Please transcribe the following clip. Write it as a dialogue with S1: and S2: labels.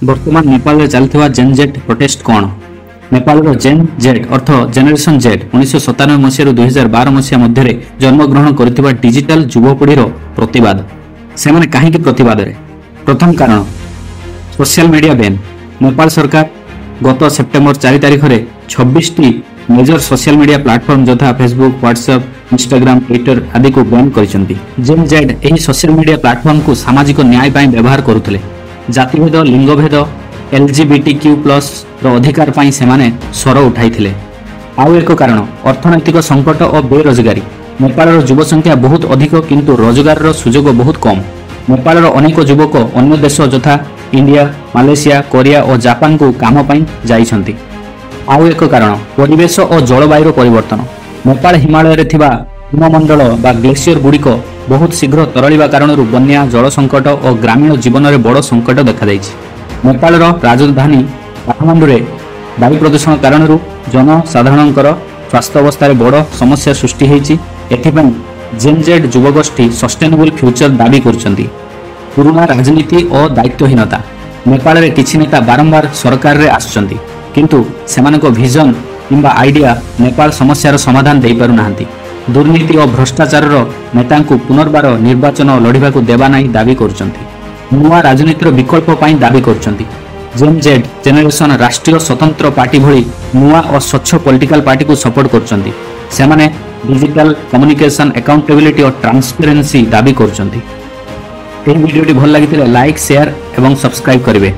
S1: वर्तमान नेपाल में चलता जेनजेट प्रोटेस्ट कौन? नेपाल जेन जेड अर्थ जेनेरेशन जेड 1997 मसीह 2012 मसीहा मध्य जन्मग्रहण कर डिजिटल युवपीढ़ी प्रतिवाद। से माने कहीं प्रतिवाद रे? प्रथम कारण सोशल मीडिया बैन। नेपाल सरकार गत सेप्टेम्बर 4 तारिख में 26 मेजर सोशल मीडिया प्लेटफॉर्म यथा फेसबुक, व्हाट्सएप, इंस्टाग्राम, ट्विटर आदि को बैन करिसेंती। जेन जेड एही सोशल मीडिया प्लेटफॉर्म को सामाजिक न्याय पाई व्यवहार करुथिले। जातिभेद, लिंगभेद, LGBTQ+ अधिकार पाई सेमाने स्वर उठाइथिले। आउ एक कारण अर्थनैतिक संकट और बेरोजगारी। नेपाल युव संख्या बहुत अधिक किंतु रोजगार सुजोग बहुत कम। नेपाल अनेक युवक अन्य देश यथा इंडिया, मालयेशिया, कोरिया और जापान को काम पाई जाइछंती। आउ एक कारण परिवेश और जलवायु परिवर्तन। नेपाल हिमालय रे थिबा हिममंडल बा ग्लेशियर गुड़िक बहुत शीघ्र तरलिबा कारण बन्या, जल संकट और ग्रामीण जीवन में बड़ संकट देखा जाइछि। नेपाल राजधानी काठमांडू रे वायु प्रदूषण कारण जनसाधारणकर स्वास्थ्य अवस्था बड़ समस्या सृष्टि होइछि। एथिपई जेन जेड युवगोष्ठी सस्टेनेबल फ्यूचर दाबी करछंती। पुराना राजनीति और दायित्वहीनता। नेपाल रे किछि नेता बारंबार सरकार रे आछंती किंतु सेमानको विजन किंबा आइडिया नेपाल समस्यार समाधान दे पारु नाहंती। दुर्नीति और भ्रष्टाचार नेता पुनर्बार निर्वाचन लड़िबा को देवा नहीं दाबी करछंती। नुआ राजनीतिर विकल्प पाई दाबी करछंती। जेन जेड जेनेरेशन राष्ट्रीय स्वतंत्र पार्टी भली नुआ और स्वच्छ पॉलिटिकल पार्टी को सपोर्ट करछंती। सेमाने डिजिटल कम्युनिकेशन, अकाउंटेबिलिटी और ट्रांसपेरेंसी दाबी करछंती। एही वीडियोटी भल लागिथिले लाइक, शेयर एवं सब्सक्राइब करिवे।